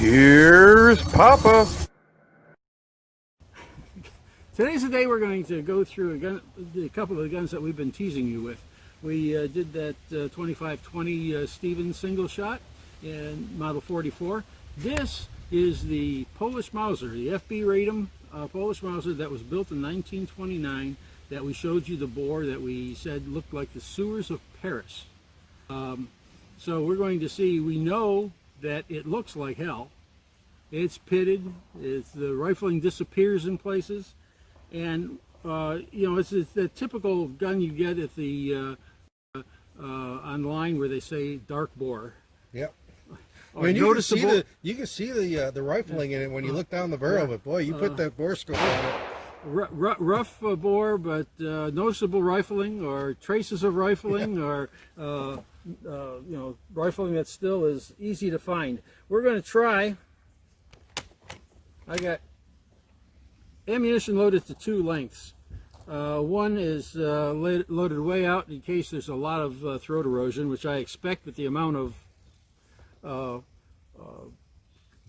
Here's Papa. Today's the day we're going to go through a couple of the guns that we've been teasing you with. We did that 2520 Stevens single shot in Model 44. This is the Polish Mauser, the FB Ratum Polish Mauser that was built in 1929, that we showed you the bore that we said looked like the sewers of Paris. So we're going to see, we know that it looks like hell. It's pitted, the rifling disappears in places, and you know, it's the typical gun you get at the online where they say dark bore. Yep. I mean, you can see the rifling in it when you look down the barrel, but boy, you put that Borescope on it. Rough bore, but noticeable rifling, or traces of rifling, or you know, rifling that still is easy to find. We're going to try. I got ammunition loaded to two lengths. One is loaded way out in case there's a lot of throat erosion, which I expect with the amount of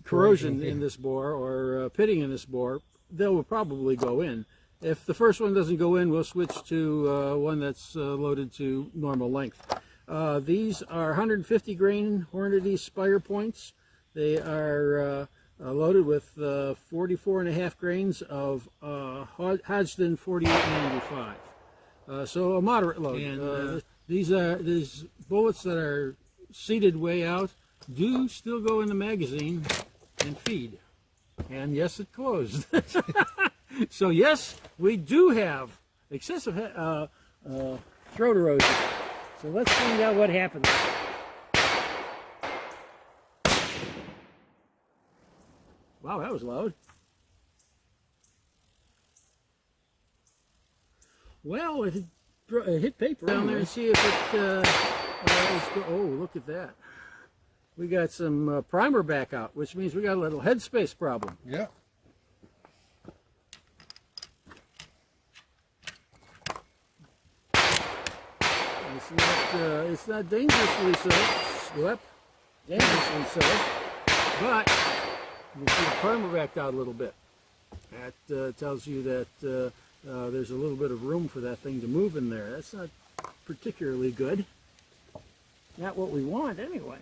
corrosion in this bore, or pitting in this bore. They will probably go in. If the first one doesn't go in, we'll switch to one that's loaded to normal length. These are 150 grain Hornady Spire points. They are loaded with 44.5 grains of Hodgdon 4895. So a moderate load. And these bullets that are seated way out do still go in the magazine and feed. And yes, it closed. So yes, we do have excessive throat erosion. So let's find out what happens. Wow, that was loud. Well, it hit paper down there and see if it oh, look at that. We got some primer back out, which means we got a little headspace problem. Yeah. It's not dangerously so, dangerously so, but you see the primer backed out a little bit. That tells you that there's a little bit of room for that thing to move in there. That's not particularly good. Not what we want anyway.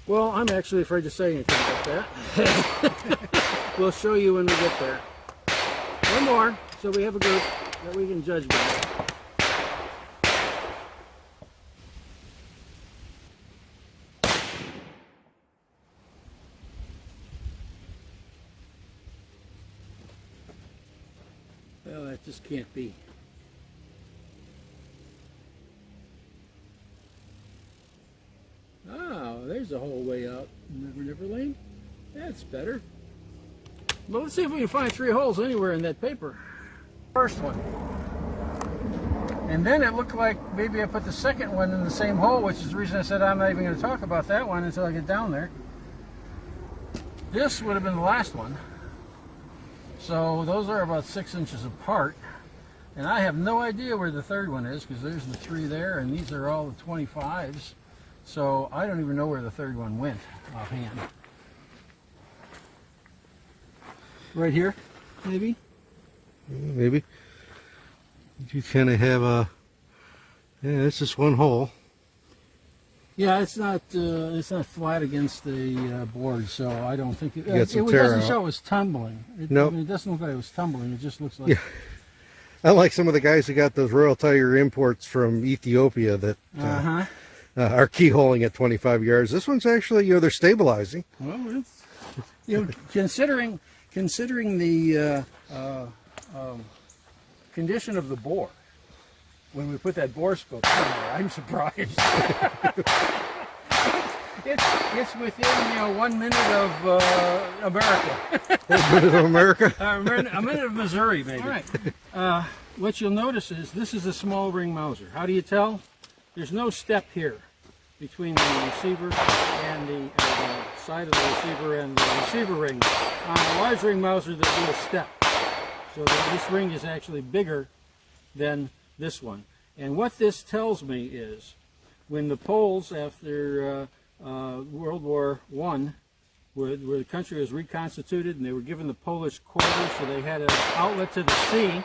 Well, I'm actually afraid to say anything about that. We'll show you when we get there. One more, so we have a group that we can judge by. Well, that just can't be. Oh, there's a whole way out. Never Lane. That's better. Well, let's see if we can find 3 holes anywhere in that paper. First one. And then it looked like maybe I put the second one in the same hole, which is the reason I said I'm not even going to talk about that one until I get down there. This would have been the last one. So those are about 6 inches apart. And I have no idea where the third one is, because there's the 3 there, and these are all the 25s. So I don't even know where the third one went offhand. Right here, maybe? Maybe. You kind of have a, yeah, it's just one hole. Yeah, it's not flat against the board, so I don't think it doesn't show it was tumbling. Nope. I mean, it doesn't look like it was tumbling. It just looks like. Yeah. Unlike some of the guys who got those Royal Tiger imports from Ethiopia that are keyholing at 25 yards. This one's actually, you know, they're stabilizing. Well, it's, you know, considering the condition of the bore, when we put that Borescope in there, I'm surprised. It's within, you know, 1 minute of America. 1 minute of America? A minute of Missouri, maybe. All right. What you'll notice is this is a small ring Mauser. How do you tell? There's no step here. between the receiver and the side of the receiver and the receiver ring. On a large ring Mauser, there'll be a step. So this ring is actually bigger than this one. And what this tells me is when the Poles, after World War I, where the country was reconstituted and they were given the Polish quarter, so they had an outlet to the sea,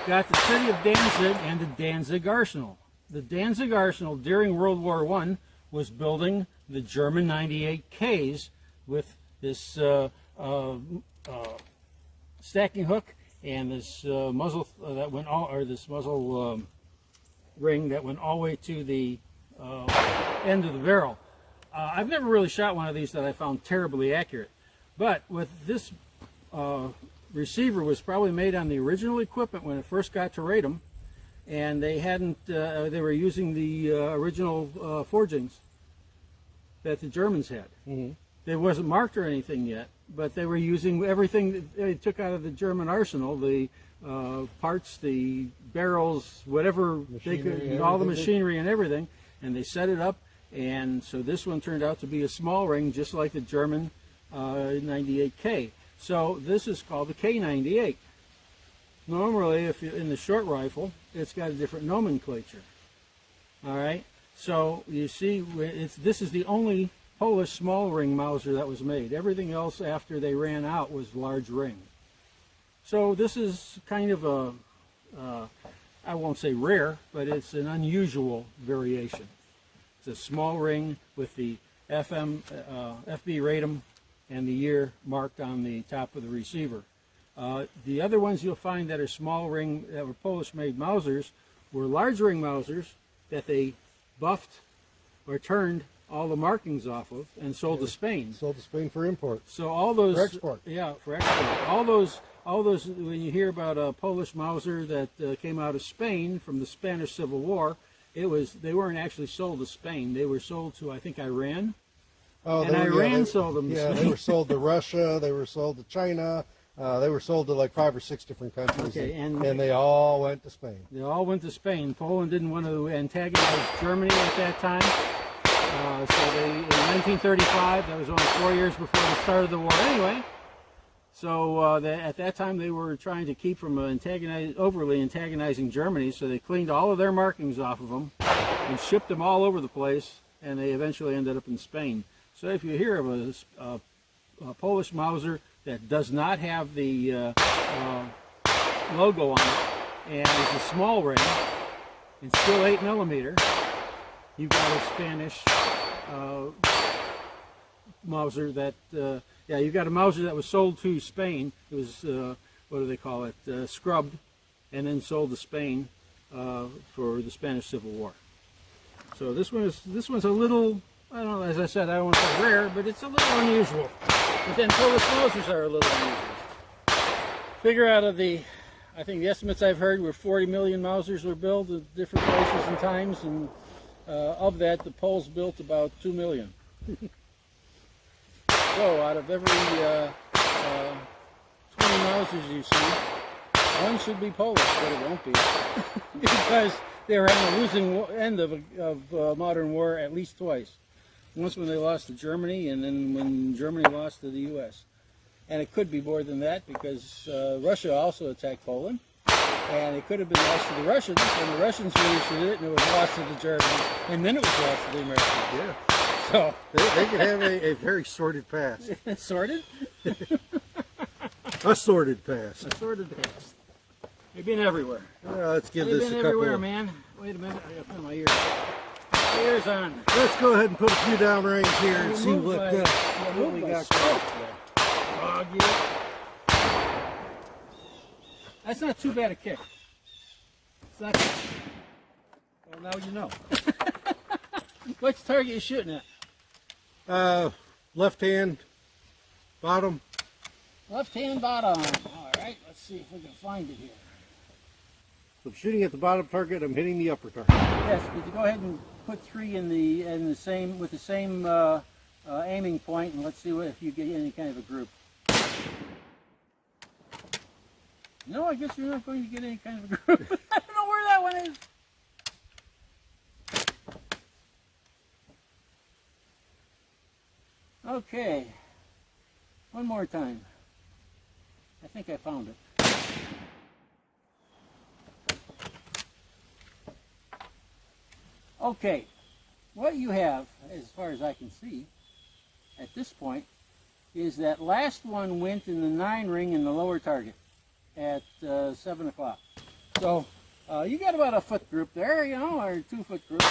got the city of Danzig and the Danzig Arsenal. The Danzig Arsenal during World War I was building the German 98Ks with this stacking hook and this muzzle that went all, or this muzzle ring that went all the way to the end of the barrel. I've never really shot one of these that I found terribly accurate, but with this receiver was probably made on the original equipment when it first got to Radom, and they hadn't. They were using the original forgings that the Germans had. Mm-hmm. It wasn't marked or anything yet, but they were using everything that they took out of the German arsenal, the parts, the barrels, whatever they could, all the machinery and everything, and they set it up. And so this one turned out to be a small ring, just like the German 98K. So this is called the K98. Normally, if you're in the short rifle, it's got a different nomenclature. All right. So you see, this is the only Polish small ring Mauser that was made. Everything else after they ran out was large ring. So this is kind of a, I won't say rare, but it's an unusual variation. It's a small ring with the FB Radom and the year marked on the top of the receiver. The other ones you'll find that are small ring, that were Polish-made Mausers, were large ring Mausers that they buffed or turned all the markings off of and sold to Spain. Sold to Spain for import. So all those for export. Yeah, for export. All those. When you hear about a Polish Mauser that came out of Spain from the Spanish Civil War, they weren't actually sold to Spain. They were sold to, I think, Iran. Oh, and Iran sold them to Spain. They were sold to Russia. They were sold to China. They were sold to like 5 or 6 different countries. Okay, and they all went to Spain. They all went to Spain. Poland didn't want to antagonize Germany at that time. So in 1935, that was only 4 years before the start of the war anyway. So at that time they were trying to keep from overly antagonizing Germany, so they cleaned all of their markings off of them and shipped them all over the place, and they eventually ended up in Spain. So if you hear of a Polish Mauser that does not have the logo on it and is a small ring and still 8mm, you've got a Spanish Mauser that, you've got a Mauser that was sold to Spain. It was, what do they call it, scrubbed and then sold to Spain for the Spanish Civil War. So this one's a little, I don't know, as I said, I don't want to say rare, but it's a little unusual. But then Polish Mausers are a little unusual. Figure out of the, I think the estimates I've heard were 40 million Mausers were built at different places and times, and of that, the Poles built about 2 million. So out of every 20 Mausers you see, one should be Polish, but it won't be. Because they were on the losing end of modern war at least twice. Once when they lost to Germany, and then when Germany lost to the U.S. And it could be more than that, because Russia also attacked Poland. And it could have been lost to the Russians, and the Russians reissued it, and it was lost to the Germans, and then it was lost to the Americans. Yeah. So they could have a very sordid past. Sorted? A sordid past. A sordid past. They've been everywhere. Let's give They've this been a couple. everywhere, man. Wait a minute, I gotta put my ears. My ears on. Let's go ahead and put a few down range here and see what we got going. Dog you. That's not too bad a kick. It's not. Well, now you know. Which target you shooting at? Left hand, bottom. Left hand bottom. All right, let's see if we can find it here. I'm shooting at the bottom target. I'm hitting the upper target. Yes, but you go ahead and put 3 in the same with the same aiming point, and let's see if you get any kind of a group. No, I guess you're not going to get any kind of a group. I don't know where that one is. Okay, one more time. I think I found it. Okay, what you have, as far as I can see, at this point, is that last one went in the 9 ring in the lower target at 7 o'clock. So you got about a foot group there, you know, or 2 foot group.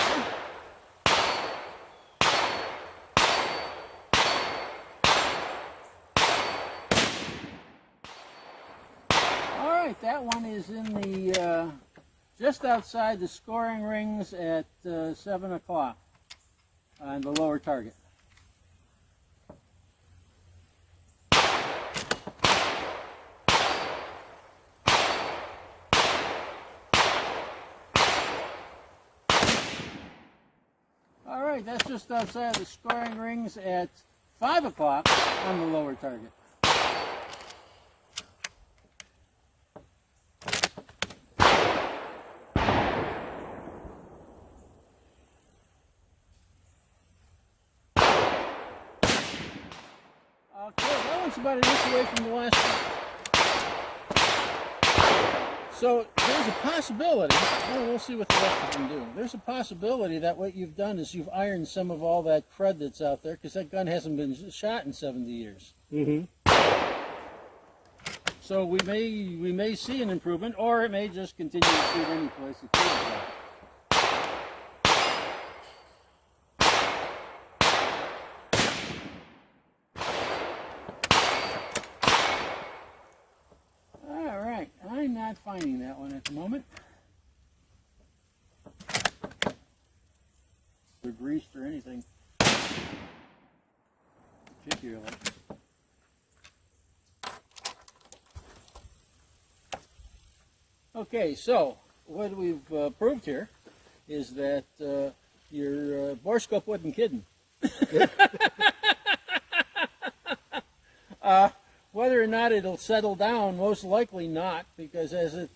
All right, that one is in the just outside the scoring rings at 7 o'clock on the lower target. All right, that's just outside the scoring rings at 5 o'clock on the lower target. Okay, that one's about an inch away from the last one. So there's a possibility, well, we'll see what the rest of them do. There's a possibility that what you've done is you've ironed some of all that crud that's out there, because that gun hasn't been shot in 70 years. Mm-hmm. So we may see an improvement, or it may just continue to shoot any place it feels like. I'm not finding that one at the moment. Or greased or anything particularly. Okay, so what we've proved here is that your Borescope wasn't kidding. Whether or not it'll settle down, most likely not, because as it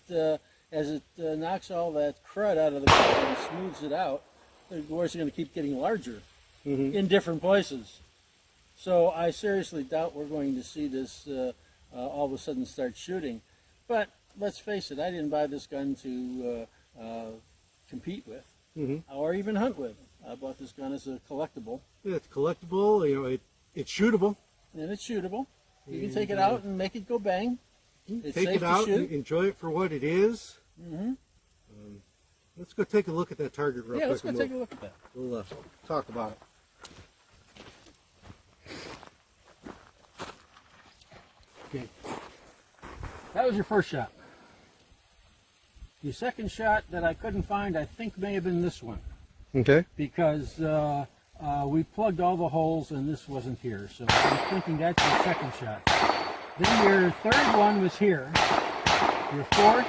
knocks all that crud out of the bottom and smooths it out, the bores are going to keep getting larger in different places. So I seriously doubt we're going to see this all of a sudden start shooting. But let's face it, I didn't buy this gun to compete with or even hunt with. I bought this gun as a collectible. Yeah, it's collectible. You know, it's shootable. And it's shootable. You can take it out and make it go bang. It's take safe it out to shoot. and enjoy it for what it is. Let's go take a look at that target real quick. Yeah, let's go take a look at that. We'll talk about it. Okay. That was your first shot. Your second shot that I couldn't find, I think may have been this one. Okay. Because we plugged all the holes and this wasn't here. So I'm thinking that's your second shot. Then your third one was here. Your fourth,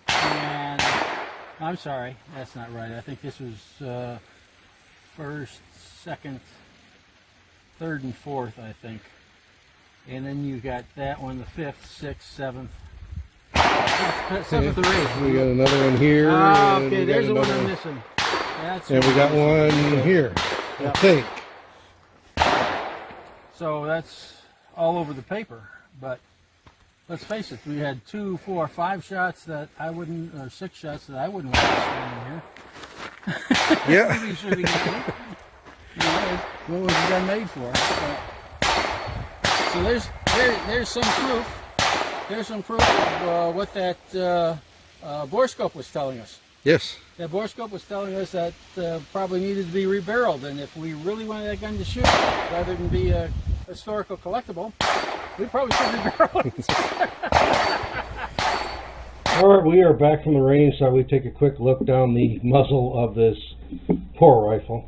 and I'm sorry, that's not right. I think this was first, second, third, and fourth, I think. And then you got that one, the fifth, sixth, seventh. Seventh or eighth. We got another one here. Okay, there's the one I'm missing. That's and we got one here, yep. I think. So that's all over the paper, but let's face it, we had 2, 4, 5 shots that I wouldn't, or 6 shots that I wouldn't want to stand in here. Yeah. Maybe shooting at me. You know, what was the gun made for? So there's some proof. There's some proof of what that Borescope was telling us. Yes. That Borescope was telling us that probably needed to be rebarreled, and if we really wanted that gun to shoot, rather than be a historical collectible, we probably should rebarrel it. All right, we are back from the range, so we take a quick look down the muzzle of this poor rifle.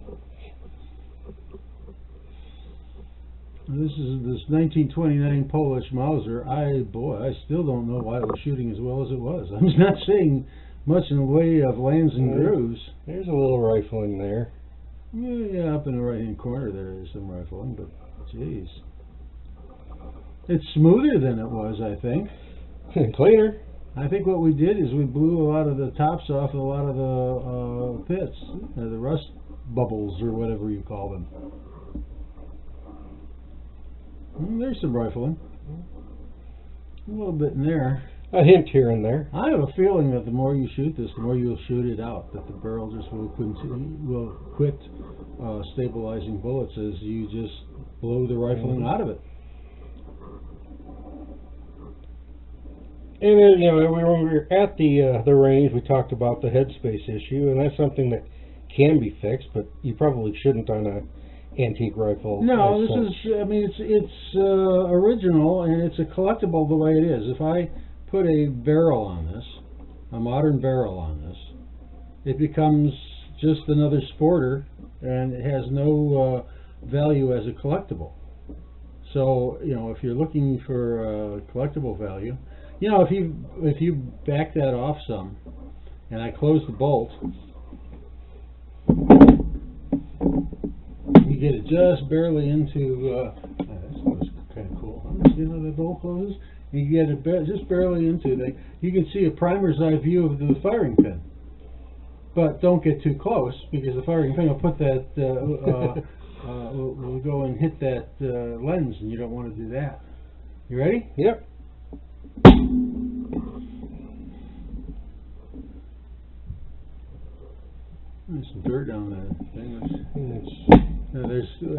This is this 1929 Polish Mauser. I still don't know why it was shooting as well as it was. I'm not seeing much in the way of lands and grooves. There's a little rifle in there. Yeah, up in the right-hand corner there is some rifling, but jeez. It's smoother than it was, I think. Cleaner. I think what we did is we blew a lot of the tops off of a lot of the pits, the rust bubbles or whatever you call them. There's some rifling. A little bit in there. A hint here and there. I have a feeling that the more you shoot this, the more you'll shoot it out. That the barrel just will quit stabilizing bullets as you just blow the rifling out of it. And when we were at the range, we talked about the headspace issue, and that's something that can be fixed, but you probably shouldn't on a antique rifle. No, this is. I mean, it's original and it's a collectible the way it is. If I put a barrel on this, a modern barrel on this, it becomes just another sporter, and it has no value as a collectible. So if you're looking for collectible value. If you back that off some, and I close the bolt, you get it just barely into. That's kind of cool. See how the bolt closes? You get it just barely into. You can see a primer's eye view of the firing pin, but don't get too close because the firing pin will put that. Will go and hit that lens, and you don't want to do that. You ready? Yep. There's some dirt down that thing.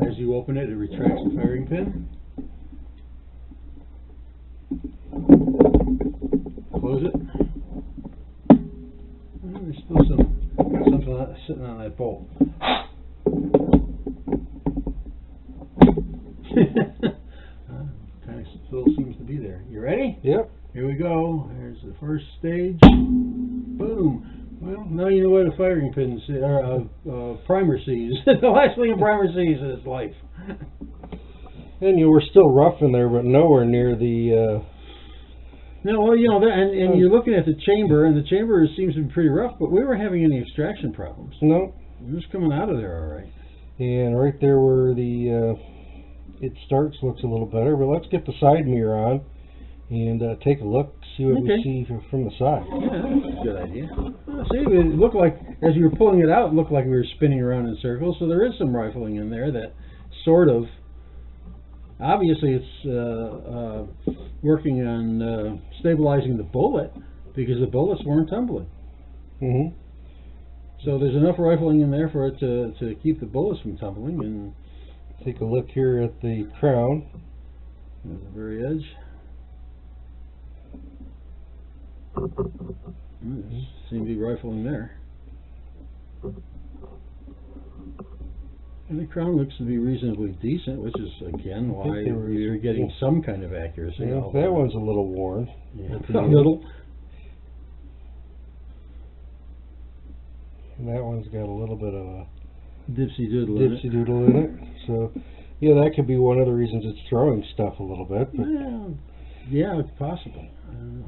As you open it, it retracts the firing pin. Close it. There's still something sitting on that bolt. Kind of still seems to be there. You ready? Yep. Here we go. Here's the first stage. Boom. Well, now you know what a firing pin primer sees. The last thing a primer sees in its life. And you were still rough in there, but nowhere near the. No, well, and you're looking at the chamber, and the chamber seems to be pretty rough, but we weren't having any extraction problems. No. It was coming out of there all right. And right there where the it starts looks a little better, but let's get the side mirror on and take a look, see what we see from the side. Yeah, that's a good idea. See, it looked like, as you were pulling it out, it looked like we were spinning around in circles, so there is some rifling in there that sort of, obviously it's working on stabilizing the bullet, because the bullets weren't tumbling. Mm-hmm. So there's enough rifling in there for it to keep the bullets from tumbling. And take a look here at the crown. At the very edge. Seems to be rifling there. And the crown looks to be reasonably decent, which is again why we're getting some kind of accuracy. Yeah, that one's a little worn. Yeah, a little. And that one's got a little bit of a dipsy doodle in it. So, yeah, that could be one of the reasons it's throwing stuff a little bit. But yeah, it's possible. I don't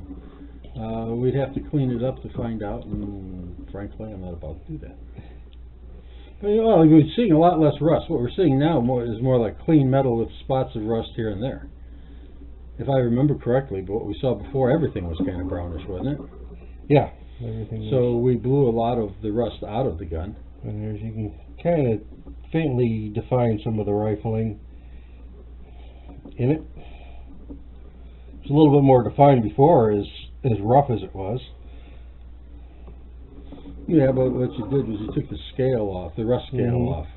know. We'd have to clean it up to find out, and frankly, I'm not about to do that. But, we're seeing a lot less rust. What we're seeing now is more like clean metal with spots of rust here and there. If I remember correctly, but what we saw before, everything was kind of brownish, wasn't it? Yeah. Everything so we blew a lot of the rust out of the gun. And as you can kind of faintly define some of the rifling in it. It's a little bit more defined before, as rough as it was. Yeah, but what you did was you took the scale off, the rust scale off,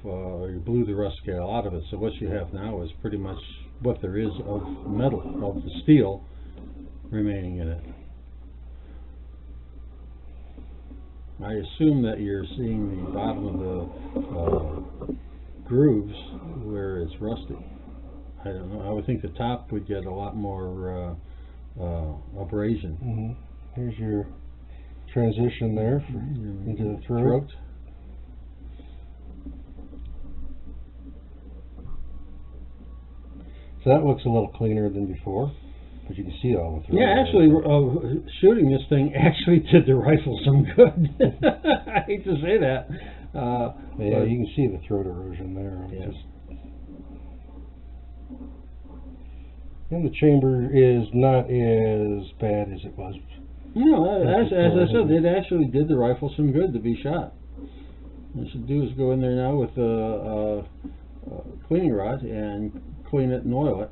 you blew the rust scale out of it. So what you have now is pretty much what there is of metal, of the steel remaining in it. I assume that you're seeing the bottom of the grooves where it's rusty. I don't know. I would think the top would get a lot more abrasion. Mm-hmm. Here's your transition there into the throat. So that looks a little cleaner than before. But you can see all the throat. Yeah, actually, shooting this thing actually did the rifle some good. I hate to say that. Yeah, you can see the throat erosion there. Yes. And the chamber is not as bad as it was. No, as I said, it actually did the rifle some good to be shot. What you should do is go in there now with a cleaning rod and clean it and oil it.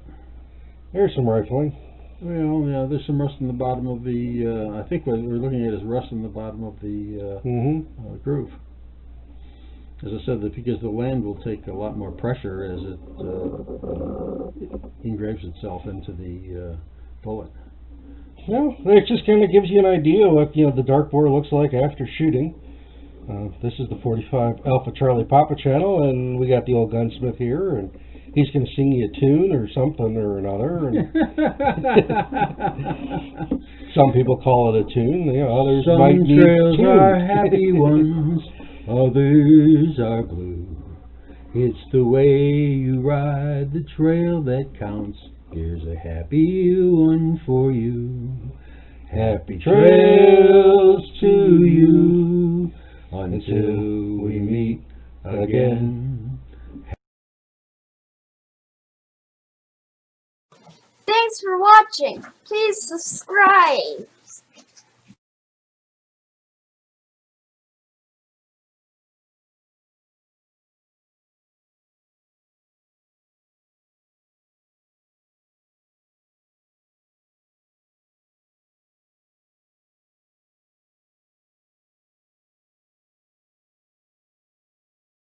There's some rifling. Well, yeah, there's some rust in the bottom of the, I think what we're looking at is rust in the bottom of the groove. As I said, that because the land will take a lot more pressure as it engraves itself into the bullet. Well, it just kind of gives you an idea what the dark bore looks like after shooting. This is the 45 Alpha Charlie Papa channel, and we got the old gunsmith here, and he's going to sing you a tune or something or another. And some people call it a tune. Others Some might be trails tuned. are happy ones, others are blue. It's the way you ride the trail that counts. Here's a happy one for you. Happy trails to you until we meet again. Thanks for watching. Please subscribe.